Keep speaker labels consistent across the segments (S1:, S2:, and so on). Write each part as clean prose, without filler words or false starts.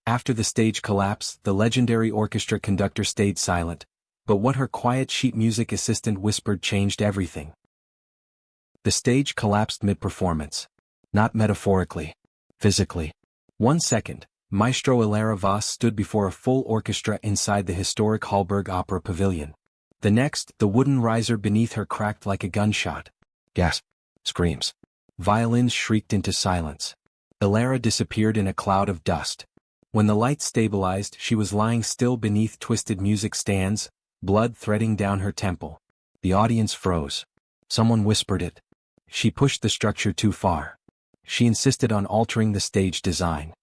S1: After the stage collapse, the legendary orchestra conductor stayed silent, but what her quiet sheet music assistant whispered changed everything. The stage collapsed mid-performance. Not metaphorically. Physically. 1 second, Maestro Ilera Vaz stood before a full orchestra inside the historic Hallberg Opera Pavilion. The next, the wooden riser beneath her cracked like a gunshot. Gasp. Screams. Violins shrieked into silence. Ilera disappeared in a cloud of dust. When the light stabilized, she was lying still beneath twisted music stands, blood threading down her temple. The audience froze. Someone whispered it. She pushed the structure too far. She insisted on altering the stage design.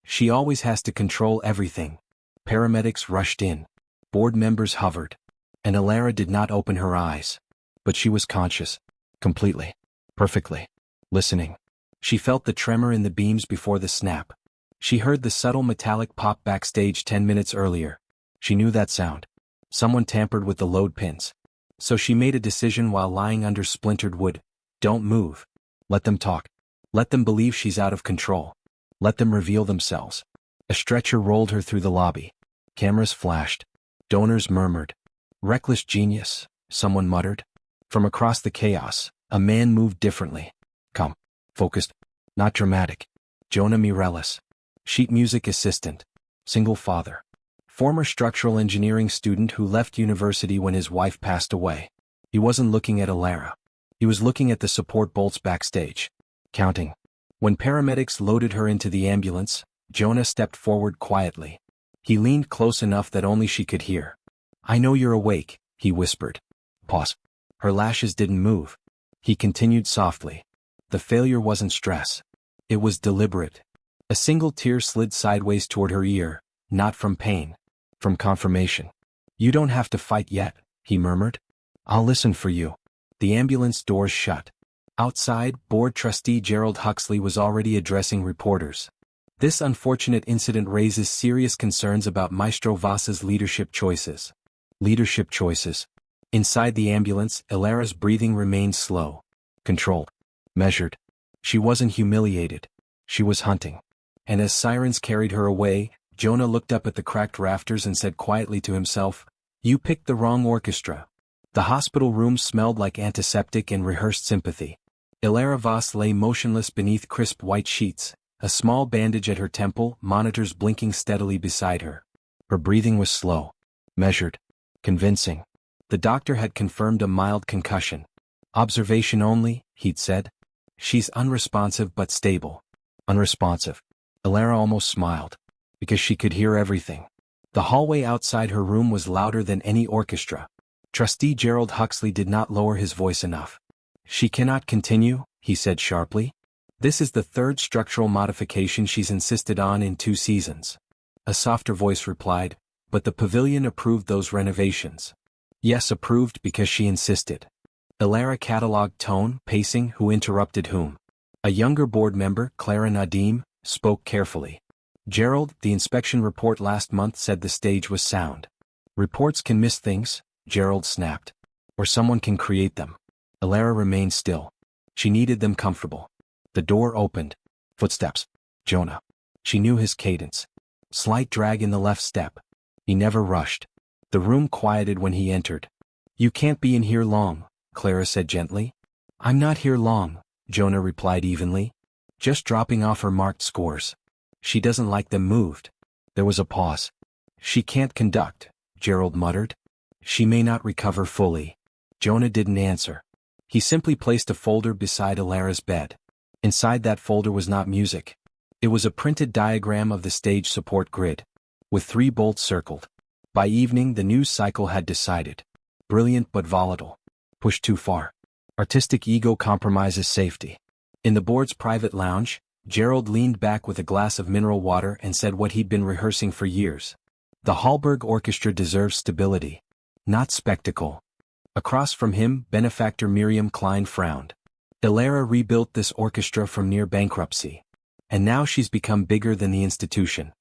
S1: She always has to control everything. Paramedics rushed in. Board members hovered. And Ilera did not open her eyes. But she was conscious. Completely. Perfectly. Listening. She felt the tremor in the beams before the snap. She heard the subtle metallic pop backstage 10 minutes earlier. She knew that sound. Someone tampered with the load pins. So she made a decision while lying under splintered wood. Don't move. Let them talk. Let them believe she's out of control. Let them reveal themselves. A stretcher rolled her through the lobby. Cameras flashed. Donors murmured. Reckless genius, someone muttered. From across the chaos, a man moved differently. Calm. Focused. Not dramatic. Jonah Mireles. Sheet music assistant. Single father. Former structural engineering student who left university when his wife passed away. He wasn't looking at Ilera. He was looking at the support bolts backstage. Counting. When paramedics loaded her into the ambulance, Jonah stepped forward quietly. He leaned close enough that only she could hear. I know you're awake, he whispered. Pause. Her lashes didn't move. He continued softly. The failure wasn't stress. It was deliberate. A single tear slid sideways toward her ear, not from pain. From confirmation. You don't have to fight yet, he murmured. I'll listen for you. The ambulance doors shut. Outside, board trustee Gerald Huxley was already addressing reporters. This unfortunate incident raises serious concerns about Maestro Vaz's leadership choices. Leadership choices. Inside the ambulance, Ilera's breathing remained slow. Controlled. Measured. She wasn't humiliated. She was hunting. And as sirens carried her away, Jonah looked up at the cracked rafters and said quietly to himself, You picked the wrong orchestra. The hospital room smelled like antiseptic and rehearsed sympathy. Ilera Vaz lay motionless beneath crisp white sheets, a small bandage at her temple, monitors blinking steadily beside her. Her breathing was slow. Measured. Convincing. The doctor had confirmed a mild concussion. Observation only, he'd said. She's unresponsive but stable. Unresponsive. Ilera almost smiled. Because she could hear everything. The hallway outside her room was louder than any orchestra. Trustee Gerald Huxley did not lower his voice enough. She cannot continue, he said sharply. This is the third structural modification she's insisted on in 2 seasons. A softer voice replied, but the pavilion approved those renovations. Yes, approved because she insisted. Ilera catalogued tone, pacing, who interrupted whom. A younger board member, Clara Nadim, spoke carefully. Gerald, the inspection report last month said the stage was sound. Reports can miss things, Gerald snapped. Or someone can create them. Ilera remained still. She needed them comfortable. The door opened. Footsteps. Jonah. She knew his cadence. Slight drag in the left step. He never rushed. The room quieted when he entered. You can't be in here long, Clara said gently. I'm not here long, Jonah replied evenly. Just dropping off her marked scores. She doesn't like them moved. There was a pause. She can't conduct, Gerald muttered. She may not recover fully. Jonah didn't answer. He simply placed a folder beside Ilera's bed. Inside that folder was not music. It was a printed diagram of the stage support grid, with 3 bolts circled. By evening, the news cycle had decided. Brilliant but volatile. Pushed too far. Artistic ego compromises safety. In the board's private lounge, Gerald leaned back with a glass of mineral water and said what he'd been rehearsing for years. The Hallberg Orchestra deserves stability. Not spectacle. Across from him, benefactor Miriam Klein frowned. Ilera rebuilt this orchestra from near bankruptcy. And now she's become bigger than the institution.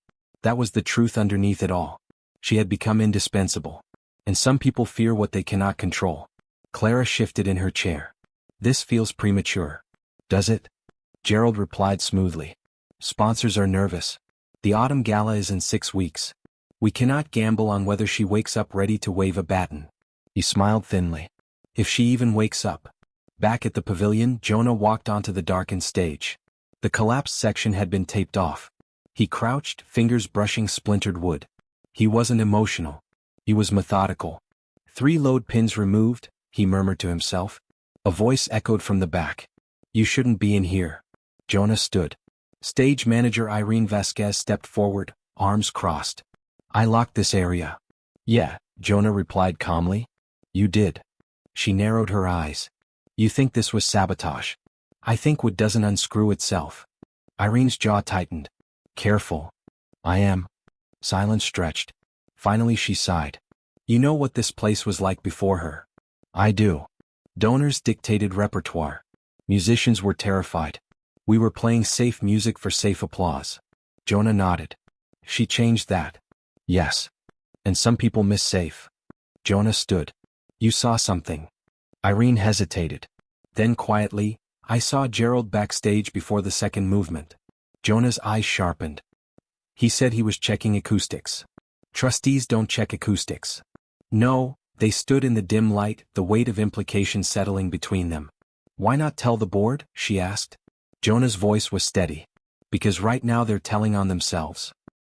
S1: That was the truth underneath it all. She had become indispensable. And some people fear what they cannot control. Clara shifted in her chair. This feels premature. Does it? Gerald replied smoothly. Sponsors are nervous. The autumn gala is in 6 weeks. We cannot gamble on whether she wakes up ready to wave a baton. He smiled thinly. If she even wakes up. Back at the pavilion, Jonah walked onto the darkened stage. The collapsed section had been taped off. He crouched, fingers brushing splintered wood. He wasn't emotional. He was methodical. 3 load pins removed, he murmured to himself. A voice echoed from the back. You shouldn't be in here. Jonah stood. Stage manager Irene Vasquez stepped forward, arms crossed. I locked this area. Yeah, Jonah replied calmly. You did. She narrowed her eyes. You think this was sabotage? I think wood doesn't unscrew itself. Irene's jaw tightened. Careful. I am. Silence stretched. Finally she sighed. You know what this place was like before her? I do. Donors dictated repertoire. Musicians were terrified. We were playing safe music for safe applause. Jonah nodded. She changed that. Yes. And some people miss safe. Jonah stood. You saw something. Irene hesitated. Then quietly, I saw Gerald backstage before the second movement. Jonah's eyes sharpened. He said he was checking acoustics. Trustees don't check acoustics. No, they stood in the dim light, the weight of implication settling between them. Why not tell the board? She asked. Jonah's voice was steady. Because right now they're telling on themselves.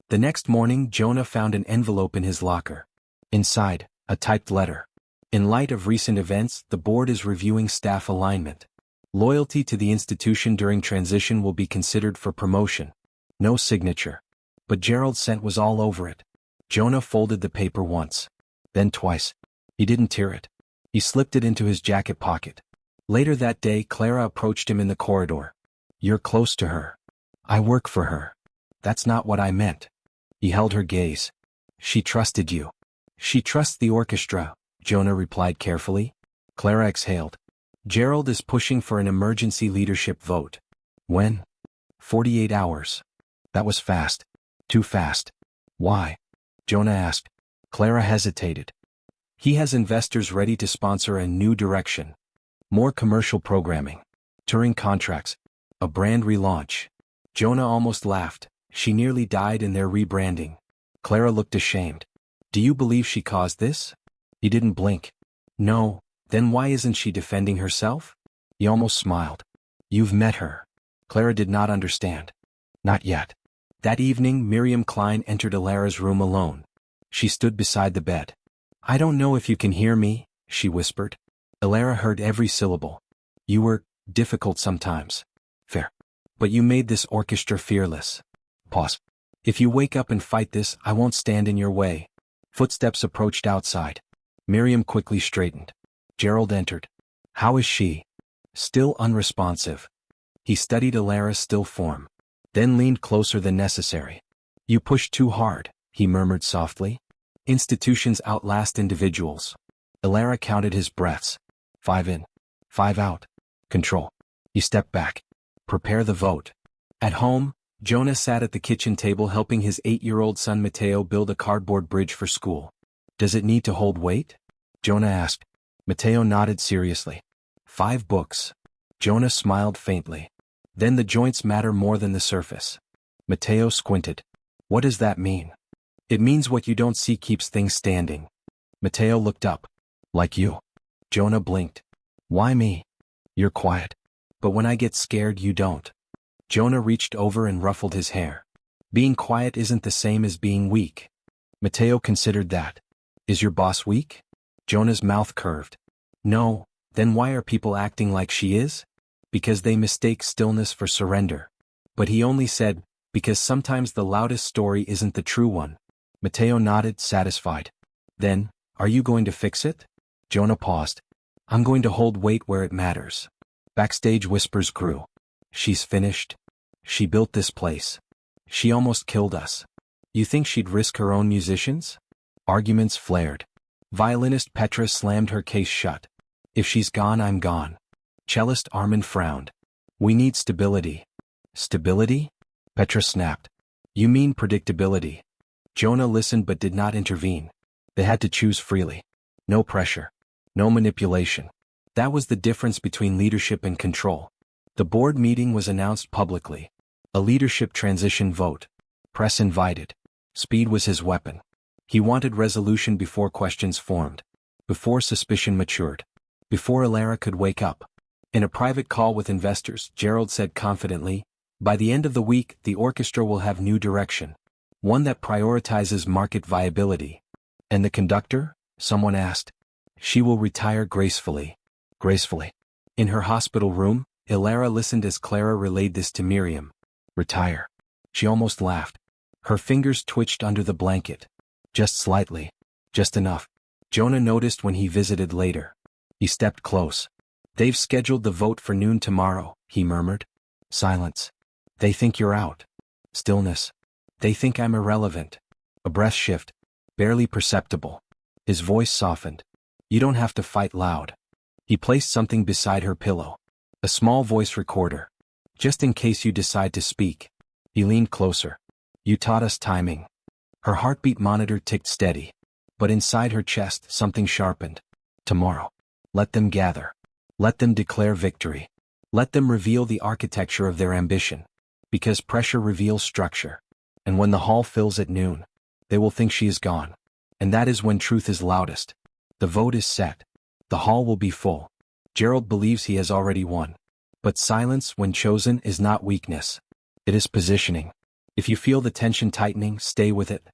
S1: The next morning, Jonah found an envelope in his locker. Inside, a typed letter. In light of recent events, the board is reviewing staff alignment. Loyalty to the institution during transition will be considered for promotion. No signature. But Gerald's scent was all over it. Jonah folded the paper once. Then twice. He didn't tear it. He slipped it into his jacket pocket. Later that day, Clara approached him in the corridor. You're close to her. I work for her. That's not what I meant. He held her gaze. She trusted you. She trusts the orchestra, Jonah replied carefully. Clara exhaled. Gerald is pushing for an emergency leadership vote. When? 48 hours. That was fast. Too fast. Why? Jonah asked. Clara hesitated. He has investors ready to sponsor a new direction. More commercial programming. Touring contracts. A brand relaunch. Jonah almost laughed. She nearly died in their rebranding. Clara looked ashamed. Do you believe she caused this? He didn't blink. No, then why isn't she defending herself? He almost smiled. You've met her. Clara did not understand. Not yet. That evening, Miriam Klein entered Alara's room alone. She stood beside the bed. I don't know if you can hear me, she whispered. Alara heard every syllable. You were difficult sometimes. Fair. But you made this orchestra fearless. Pause. If you wake up and fight this, I won't stand in your way. Footsteps approached outside. Miriam quickly straightened. Gerald entered. How is she? Still unresponsive. He studied Alara's still form. Then leaned closer than necessary. You pushed too hard, he murmured softly. Institutions outlast individuals. Alara counted his breaths. 5 in. 5 out. Control. He stepped back. Prepare the vote. At home, Jonah sat at the kitchen table helping his 8-year-old son Mateo build a cardboard bridge for school. Does it need to hold weight? Jonah asked. Mateo nodded seriously. 5 books. Jonah smiled faintly. Then the joints matter more than the surface. Mateo squinted. What does that mean? It means what you don't see keeps things standing. Mateo looked up. Like you. Jonah blinked. Why me? You're quiet. But when I get scared you don't. Jonah reached over and ruffled his hair. Being quiet isn't the same as being weak. Mateo considered that. Is your boss weak? Jonah's mouth curved. No, then why are people acting like she is? Because they mistake stillness for surrender. But he only said, because sometimes the loudest story isn't the true one. Mateo nodded, satisfied. Then, are you going to fix it? Jonah paused. I'm going to hold weight where it matters. Backstage whispers grew. She's finished. She built this place. She almost killed us. You think she'd risk her own musicians? Arguments flared. Violinist Petra slammed her case shut. If she's gone, I'm gone. Cellist Armin frowned. We need stability. Stability? Petra snapped. You mean predictability. Jonah listened but did not intervene. They had to choose freely. No pressure. No manipulation. That was the difference between leadership and control. The board meeting was announced publicly. A leadership transition vote. Press invited. Speed was his weapon. He wanted resolution before questions formed. Before suspicion matured. Before Elara could wake up. In a private call with investors, Gerald said confidently, "By the end of the week, the orchestra will have new direction. One that prioritizes market viability." "And the conductor?" someone asked. "She will retire gracefully." Gracefully. In her hospital room, Elara listened as Clara relayed this to Miriam. "Retire." She almost laughed. Her fingers twitched under the blanket. Just slightly. Just enough. Jonah noticed when he visited later. He stepped close. "They've scheduled the vote for noon tomorrow," he murmured. Silence. "They think you're out." Stillness. "They think I'm irrelevant." A breath shift. Barely perceptible. His voice softened. "You don't have to fight loud." He placed something beside her pillow. A small voice recorder. "Just in case you decide to speak." He leaned closer. "You taught us timing." Her heartbeat monitor ticked steady. But inside her chest, something sharpened. Tomorrow. Let them gather. Let them declare victory. Let them reveal the architecture of their ambition. Because pressure reveals structure. And when the hall fills at noon, they will think she is gone. And that is when truth is loudest. The vote is set. The hall will be full. Gerald believes he has already won. But silence, when chosen, is not weakness. It is positioning. If you feel the tension tightening, stay with it.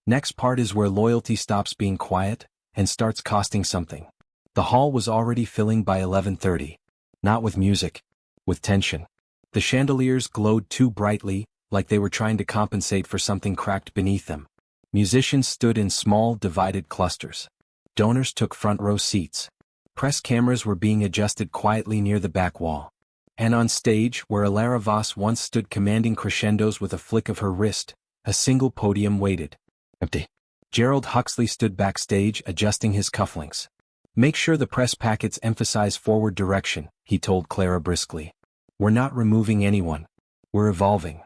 S1: Next part is where loyalty stops being quiet and starts costing something. The hall was already filling by 11:30. Not with music. With tension. The chandeliers glowed too brightly, like they were trying to compensate for something cracked beneath them. Musicians stood in small, divided clusters. Donors took front-row seats. Press cameras were being adjusted quietly near the back wall. And on stage, where Elara Voss once stood commanding crescendos with a flick of her wrist, a single podium waited. Empty. Gerald Huxley stood backstage adjusting his cufflinks. "Make sure the press packets emphasize forward direction," he told Clara briskly. "We're not removing anyone. We're evolving."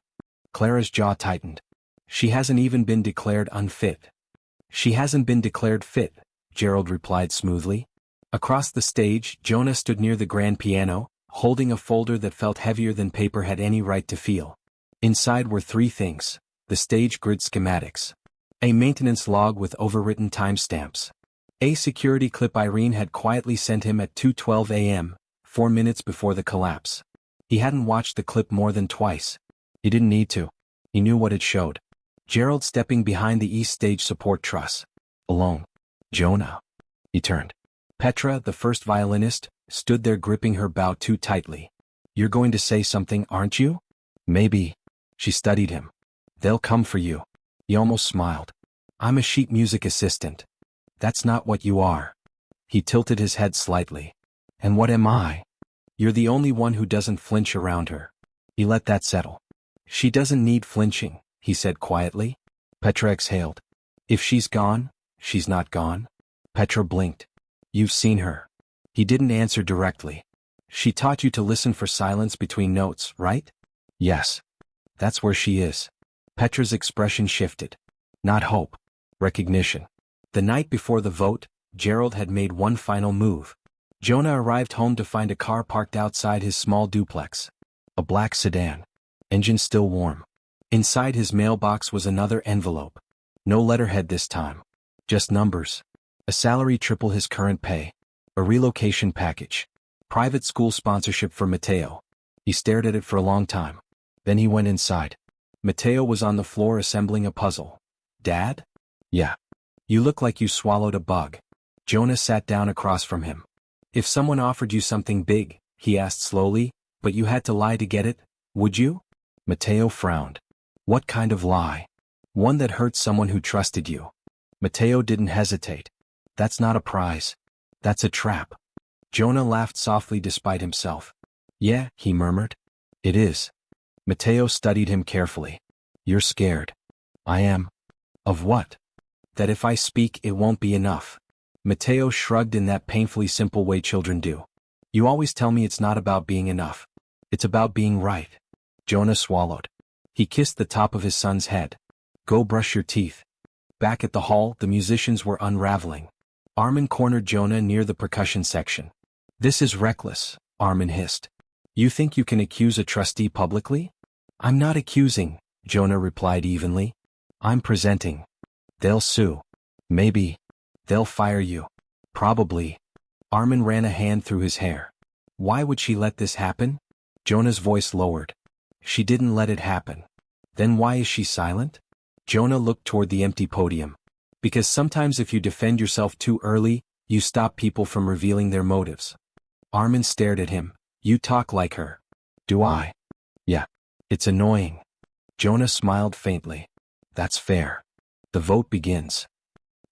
S1: Clara's jaw tightened. "She hasn't even been declared unfit." "She hasn't been declared fit," Gerald replied smoothly. Across the stage, Jonah stood near the grand piano, holding a folder that felt heavier than paper had any right to feel. Inside were three things: the stage grid schematics, a maintenance log with overwritten timestamps, a security clip Irene had quietly sent him at 2:12 a.m., 4 minutes before the collapse. He hadn't watched the clip more than twice. He didn't need to. He knew what it showed. Gerald stepping behind the East Stage support truss. Alone. "Jonah." He turned. Petra, the first violinist, stood there gripping her bow too tightly. "You're going to say something, aren't you?" "Maybe." She studied him. "They'll come for you." He almost smiled. "I'm a sheet music assistant." "That's not what you are." He tilted his head slightly. "And what am I?" "You're the only one who doesn't flinch around her." He let that settle. "She doesn't need flinching," he said quietly. Petra exhaled. "If she's gone, she's not gone." Petra blinked. "You've seen her." He didn't answer directly. "She taught you to listen for silence between notes, right?" "Yes." "That's where she is." Petra's expression shifted. Not hope. Recognition. The night before the vote, Gerald had made one final move. Jonah arrived home to find a car parked outside his small duplex. A black sedan. Engine still warm. Inside his mailbox was another envelope. No letterhead this time. Just numbers. A salary triple his current pay. A relocation package. Private school sponsorship for Matteo. He stared at it for a long time. Then he went inside. Matteo was on the floor assembling a puzzle. "Dad?" "Yeah." "You look like you swallowed a bug." Jonah sat down across from him. "If someone offered you something big," he asked slowly, "but you had to lie to get it, would you?" Matteo frowned. "What kind of lie?" "One that hurt someone who trusted you." Matteo didn't hesitate. "That's not a prize. That's a trap." Jonah laughed softly despite himself. "Yeah," he murmured. "It is." Matteo studied him carefully. "You're scared." "I am." "Of what?" "That if I speak it won't be enough." Matteo shrugged in that painfully simple way children do. "You always tell me it's not about being enough. It's about being right." Jonah swallowed. He kissed the top of his son's head. "Go brush your teeth." Back at the hall, the musicians were unraveling. Armin cornered Jonah near the percussion section. "This is reckless," Armin hissed. "You think you can accuse a trustee publicly?" "I'm not accusing," Jonah replied evenly. I'm presenting. They'll sue. Maybe. They'll fire you. Probably. Armin ran a hand through his hair. Why would she let this happen? Jonah's voice lowered. She didn't let it happen. Then why is she silent? Jonah looked toward the empty podium. Because sometimes if you defend yourself too early, you stop people from revealing their motives. Armin stared at him. You talk like her. Do I? Yeah. It's annoying. Jonah smiled faintly. That's fair. The vote begins.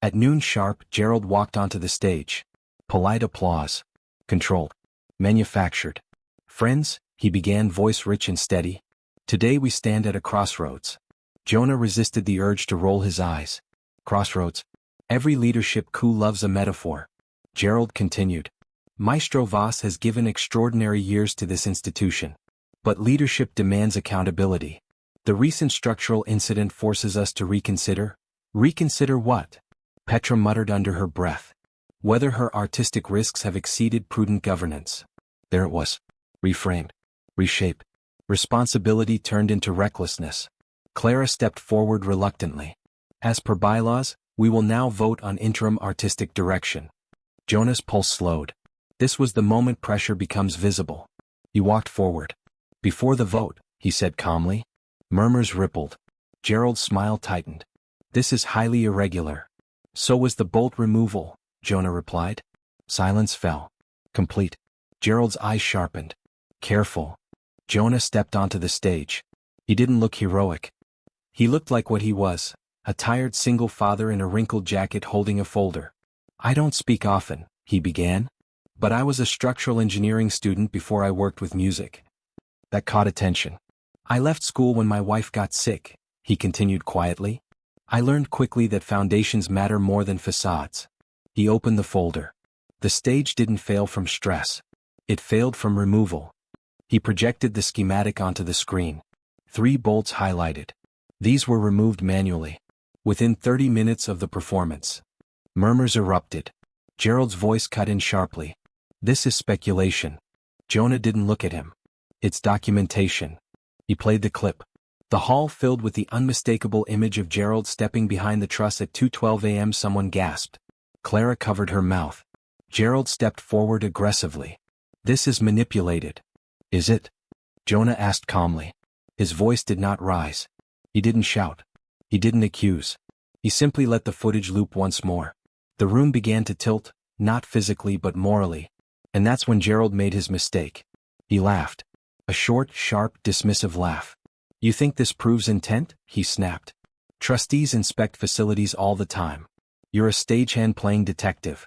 S1: At noon sharp, Gerald walked onto the stage. Polite applause. Controlled. Manufactured. Friends, he began, voice rich and steady. Today we stand at a crossroads. Jonah resisted the urge to roll his eyes. Crossroads. Every leadership coup loves a metaphor. Gerald continued. Maestro Voss has given extraordinary years to this institution. But leadership demands accountability. The recent structural incident forces us to reconsider. Reconsider what? Petra muttered under her breath. Whether her artistic risks have exceeded prudent governance. There it was. Reframed. Reshaped. Responsibility turned into recklessness. Clara stepped forward reluctantly. As per bylaws, we will now vote on interim artistic direction. Jonah's pulse slowed. This was the moment pressure becomes visible. He walked forward. Before the vote, he said calmly. Murmurs rippled. Gerald's smile tightened. This is highly irregular. So was the bolt removal, Jonah replied. Silence fell. Complete. Gerald's eyes sharpened. Careful. Jonah stepped onto the stage. He didn't look heroic. He looked like what he was, a tired single father in a wrinkled jacket holding a folder. I don't speak often, he began. But I was a structural engineering student before I worked with music. That caught attention. I left school when my wife got sick, he continued quietly. I learned quickly that foundations matter more than facades. He opened the folder. The stage didn't fail from stress. It failed from removal. He projected the schematic onto the screen. 3 bolts highlighted. These were removed manually. Within 30 minutes of the performance. Murmurs erupted. Gerald's voice cut in sharply. This is speculation. Jonah didn't look at him. It's documentation. He played the clip. The hall filled with the unmistakable image of Gerald stepping behind the truss at 2:12 a.m. Someone gasped. Clara covered her mouth. Gerald stepped forward aggressively. This is manipulated. Is it? Jonah asked calmly. His voice did not rise. He didn't shout. He didn't accuse. He simply let the footage loop once more. The room began to tilt, not physically but morally. And that's when Gerald made his mistake. He laughed. A short, sharp, dismissive laugh. You think this proves intent? He snapped. Trustees inspect facilities all the time. You're a stagehand playing detective.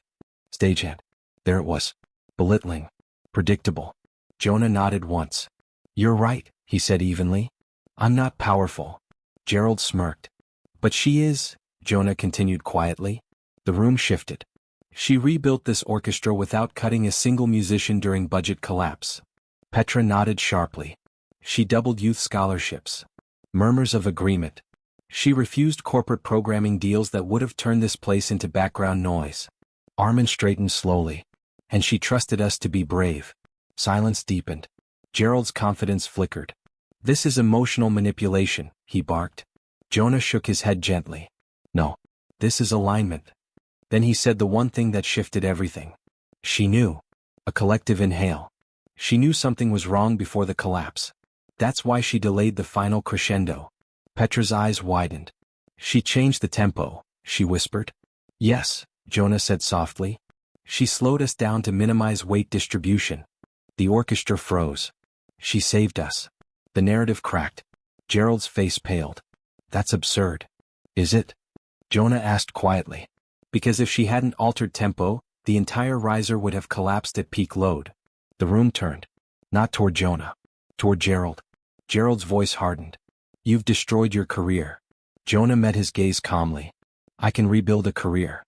S1: Stagehand. There it was. Belittling. Predictable. Jonah nodded once. You're right, he said evenly. I'm not powerful. Gerald smirked. But she is, Jonah continued quietly. The room shifted. She rebuilt this orchestra without cutting a single musician during budget collapse. Petra nodded sharply. She doubled youth scholarships. Murmurs of agreement. She refused corporate programming deals that would have turned this place into background noise. Armin straightened slowly. And she trusted us to be brave. Silence deepened. Gerald's confidence flickered. This is emotional manipulation, he barked. Jonah shook his head gently. No. This is alignment. Then he said the one thing that shifted everything. She knew. A collective inhale. She knew something was wrong before the collapse. That's why she delayed the final crescendo. Petra's eyes widened. She changed the tempo, she whispered. Yes, Jonah said softly. She slowed us down to minimize weight distribution. The orchestra froze. She saved us. The narrative cracked. Gerald's face paled. That's absurd. Is it? Jonah asked quietly. Because if she hadn't altered tempo, the entire riser would have collapsed at peak load. The room turned. Not toward Jonah. Toward Gerald. Gerald's voice hardened. You've destroyed your career. Jonah met his gaze calmly. I can rebuild a career.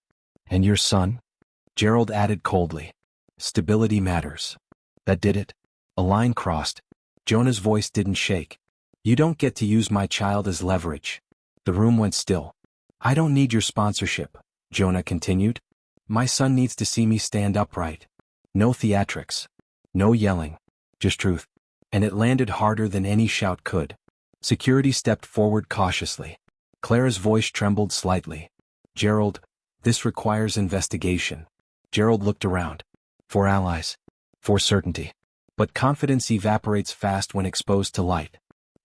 S1: And your son? Gerald added coldly. Stability matters. That did it. A line crossed. Jonah's voice didn't shake. You don't get to use my child as leverage. The room went still. I don't need your sponsorship, Jonah continued. My son needs to see me stand upright. No theatrics. No yelling. Just truth. And it landed harder than any shout could. Security stepped forward cautiously. Clara's voice trembled slightly. Gerald, this requires investigation. Gerald looked around. For allies. For certainty. But confidence evaporates fast when exposed to light.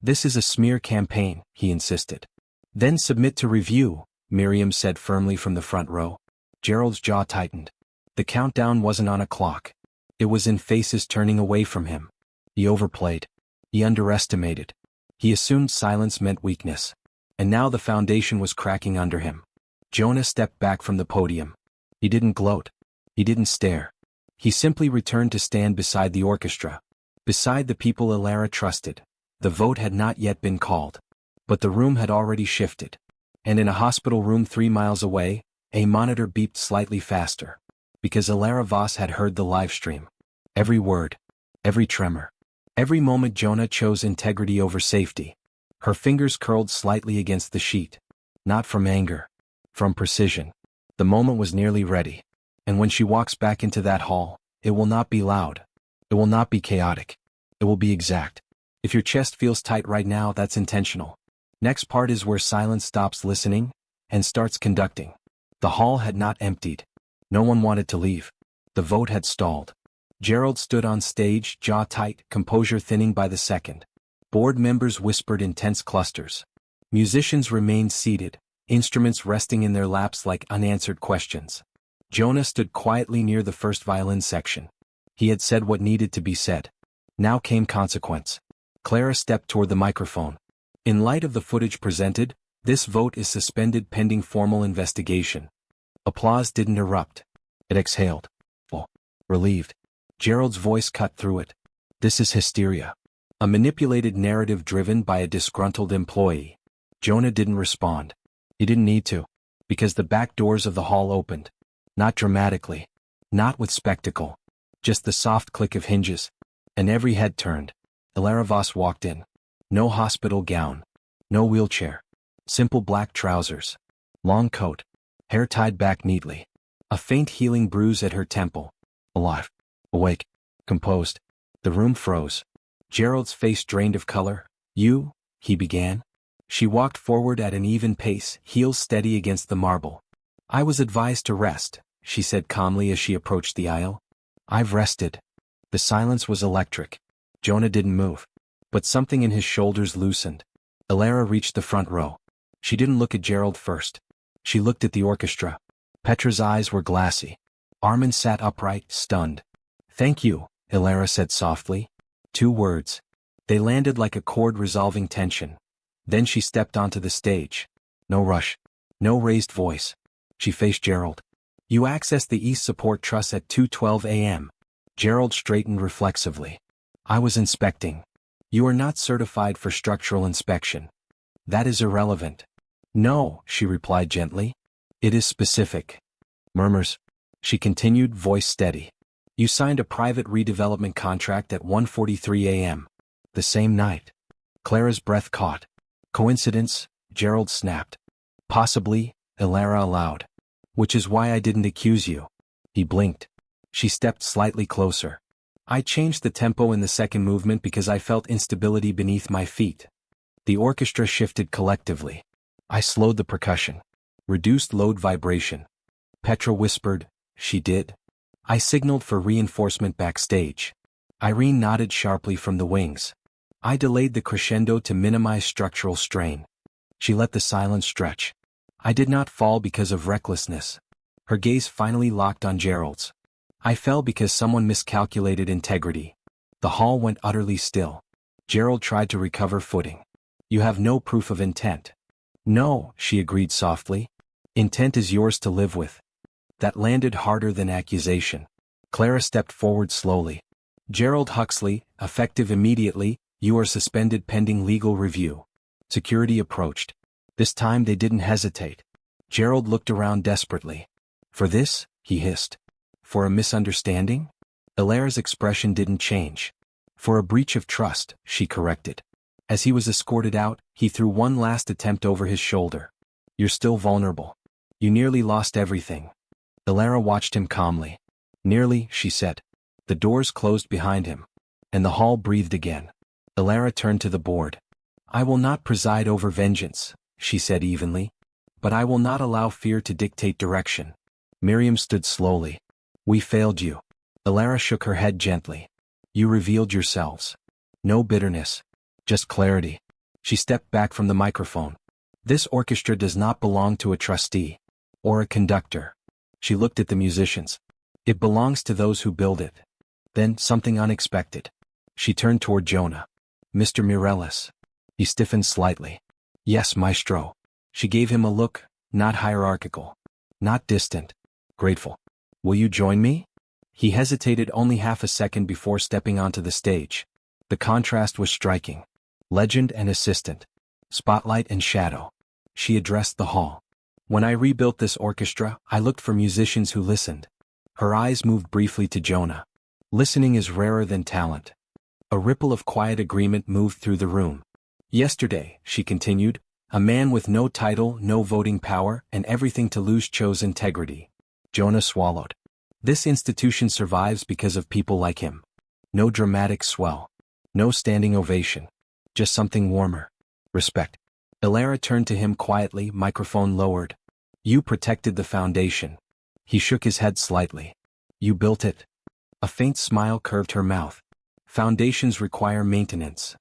S1: This is a smear campaign, he insisted. Then submit to review, Miriam said firmly from the front row. Gerald's jaw tightened. The countdown wasn't on a clock. It was in faces turning away from him. He overplayed. He underestimated. He assumed silence meant weakness. And now the foundation was cracking under him. Jonah stepped back from the podium. He didn't gloat. He didn't stare. He simply returned to stand beside the orchestra. Beside the people Elara trusted. The vote had not yet been called. But the room had already shifted. And in a hospital room 3 miles away, a monitor beeped slightly faster. Because Elara Voss had heard the live stream. Every word. Every tremor. Every moment Jonah chose integrity over safety. Her fingers curled slightly against the sheet. Not from anger. From precision. The moment was nearly ready. And when she walks back into that hall, it will not be loud. It will not be chaotic. It will be exact. If your chest feels tight right now, that's intentional. Next part is where silence stops listening and starts conducting. The hall had not emptied. No one wanted to leave. The vote had stalled. Gerald stood on stage, jaw tight, composure thinning by the second. Board members whispered in tense clusters. Musicians remained seated, instruments resting in their laps like unanswered questions. Jonah stood quietly near the first violin section. He had said what needed to be said. Now came consequence. Clara stepped toward the microphone. In light of the footage presented, this vote is suspended pending formal investigation. Applause didn't erupt. It exhaled. Oh, relieved. Gerald's voice cut through it. This is hysteria. A manipulated narrative driven by a disgruntled employee. Jonah didn't respond. He didn't need to. Because the back doors of the hall opened. Not dramatically. Not with spectacle. Just the soft click of hinges. And every head turned. Elara Voss walked in. No hospital gown. No wheelchair. Simple black trousers. Long coat. Hair tied back neatly. A faint healing bruise at her temple. Alive. Awake. Composed. The room froze. Gerald's face drained of color. You, he began. She walked forward at an even pace, heels steady against the marble. I was advised to rest, she said calmly as she approached the aisle. I've rested. The silence was electric. Jonah didn't move. But something in his shoulders loosened. Elara reached the front row. She didn't look at Gerald first. She looked at the orchestra. Petra's eyes were glassy. Armin sat upright, stunned. Thank you, Elara said softly. 2 words. They landed like a chord resolving tension. Then she stepped onto the stage. No rush. No raised voice. She faced Gerald. You accessed the East Support Truss at 2:12 a.m. Gerald straightened reflexively. I was inspecting. You are not certified for structural inspection. That is irrelevant. No, she replied gently. It is specific. Murmurs. She continued, voice steady. You signed a private redevelopment contract at 1:43 a.m. The same night. Clara's breath caught. Coincidence? Gerald snapped. Possibly, Elara allowed. Which is why I didn't accuse you. He blinked. She stepped slightly closer. I changed the tempo in the second movement because I felt instability beneath my feet. The orchestra shifted collectively. I slowed the percussion. Reduced load vibration. Petra whispered, she did. I signaled for reinforcement backstage. Irene nodded sharply from the wings. I delayed the crescendo to minimize structural strain. She let the silence stretch. I did not fall because of recklessness. Her gaze finally locked on Gerald's. I fell because someone miscalculated integrity. The hall went utterly still. Gerald tried to recover footing. You have no proof of intent. No, she agreed softly. Intent is yours to live with. That landed harder than accusation. Clara stepped forward slowly. Gerald Huxley, effective immediately, you are suspended pending legal review. Security approached. This time they didn't hesitate. Gerald looked around desperately. For this, he hissed. For a misunderstanding? Elara's expression didn't change. For a breach of trust, she corrected. As he was escorted out, he threw one last attempt over his shoulder. You're still vulnerable. You nearly lost everything. Elara watched him calmly. Nearly, she said. The doors closed behind him. And the hall breathed again. Elara turned to the board. I will not preside over vengeance, she said evenly. But I will not allow fear to dictate direction. Miriam stood slowly. We failed you. Elara shook her head gently. You revealed yourselves. No bitterness. Just clarity. She stepped back from the microphone. This orchestra does not belong to a trustee. Or a conductor. She looked at the musicians. It belongs to those who build it. Then, something unexpected. She turned toward Jonah. Mr. Mireles. He stiffened slightly. Yes, maestro. She gave him a look, not hierarchical. Not distant. Grateful. Will you join me? He hesitated only half a second before stepping onto the stage. The contrast was striking. Legend and assistant. Spotlight and shadow. She addressed the hall. When I rebuilt this orchestra, I looked for musicians who listened. Her eyes moved briefly to Jonah. Listening is rarer than talent. A ripple of quiet agreement moved through the room. Yesterday, she continued, a man with no title, no voting power, and everything to lose chose integrity. Jonah swallowed. This institution survives because of people like him. No dramatic swell. No standing ovation. Just something warmer. Respect. Elara turned to him quietly, microphone lowered. You protected the foundation. He shook his head slightly. You built it. A faint smile curved her mouth. Foundations require maintenance.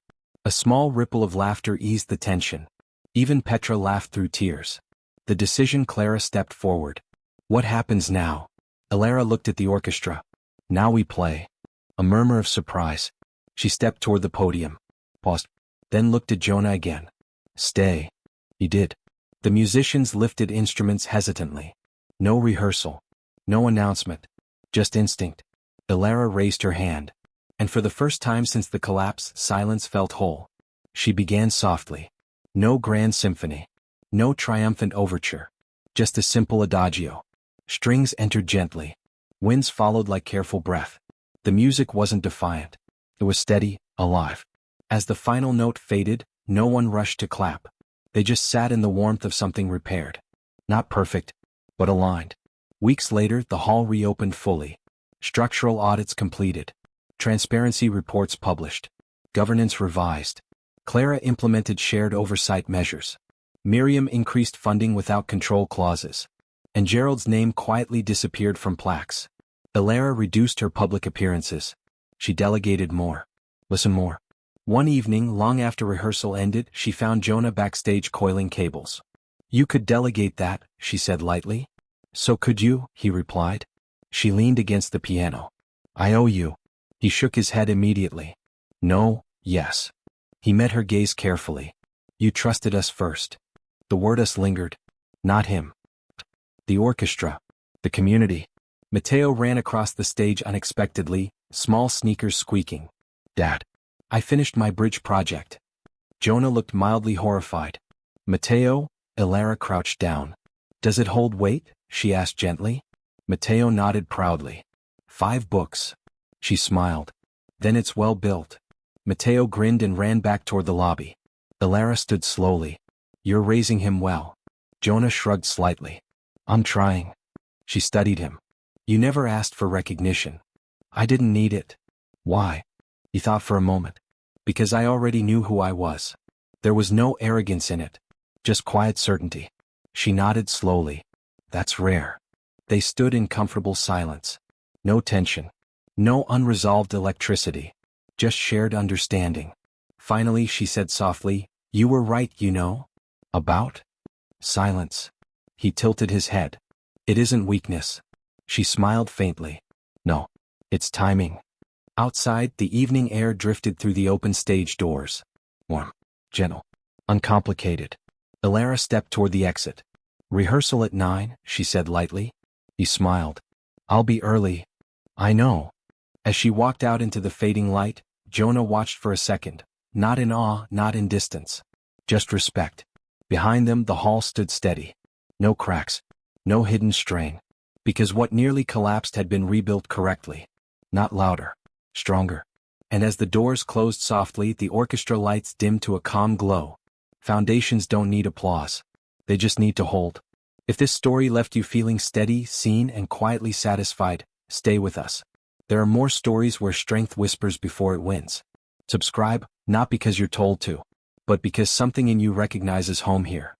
S1: A small ripple of laughter eased the tension. Even Petra laughed through tears. The decision. Clara stepped forward. What happens now? Elara looked at the orchestra. Now we play. A murmur of surprise. She stepped toward the podium. Paused. Then looked at Jonah again. Stay. He did. The musicians lifted instruments hesitantly. No rehearsal. No announcement. Just instinct. Elara raised her hand. And for the first time since the collapse, silence felt whole. She began softly. No grand symphony. No triumphant overture. Just a simple adagio. Strings entered gently. Winds followed like careful breath. The music wasn't defiant. It was steady, alive. As the final note faded, no one rushed to clap. They just sat in the warmth of something repaired. Not perfect, but aligned. Weeks later, the hall reopened fully. Structural audits completed. Transparency reports published. Governance revised. Clara implemented shared oversight measures. Miriam increased funding without control clauses. And Gerald's name quietly disappeared from plaques. Elara reduced her public appearances. She delegated more. Listen more. One evening, long after rehearsal ended, she found Jonah backstage coiling cables. You could delegate that, she said lightly. So could you, he replied. She leaned against the piano. I owe you. He shook his head immediately. No, yes. He met her gaze carefully. You trusted us first. The word us lingered. Not him. The orchestra. The community. Matteo ran across the stage unexpectedly, small sneakers squeaking. Dad. I finished my bridge project. Jonah looked mildly horrified. Matteo? Elara crouched down. Does it hold weight? She asked gently. Matteo nodded proudly. 5 books. She smiled. Then it's well built. Matteo grinned and ran back toward the lobby. Elara stood slowly. You're raising him well. Jonah shrugged slightly. I'm trying. She studied him. You never asked for recognition. I didn't need it. Why? He thought for a moment. Because I already knew who I was. There was no arrogance in it. Just quiet certainty. She nodded slowly. That's rare. They stood in comfortable silence. No tension. No unresolved electricity. Just shared understanding. Finally, she said softly, You were right, you know. About? Silence. He tilted his head. It isn't weakness. She smiled faintly. No. It's timing. Outside, the evening air drifted through the open stage doors. Warm. Gentle. Uncomplicated. Elara stepped toward the exit. Rehearsal at 9, she said lightly. He smiled. I'll be early. I know. As she walked out into the fading light, Jonah watched for a second. Not in awe, not in distance. Just respect. Behind them, the hall stood steady. No cracks. No hidden strain. Because what nearly collapsed had been rebuilt correctly. Not louder. Stronger. And as the doors closed softly, the orchestra lights dimmed to a calm glow. Foundations don't need applause. They just need to hold. If this story left you feeling steady, seen, and quietly satisfied, stay with us. There are more stories where strength whispers before it wins. Subscribe, not because you're told to, but because something in you recognizes home here.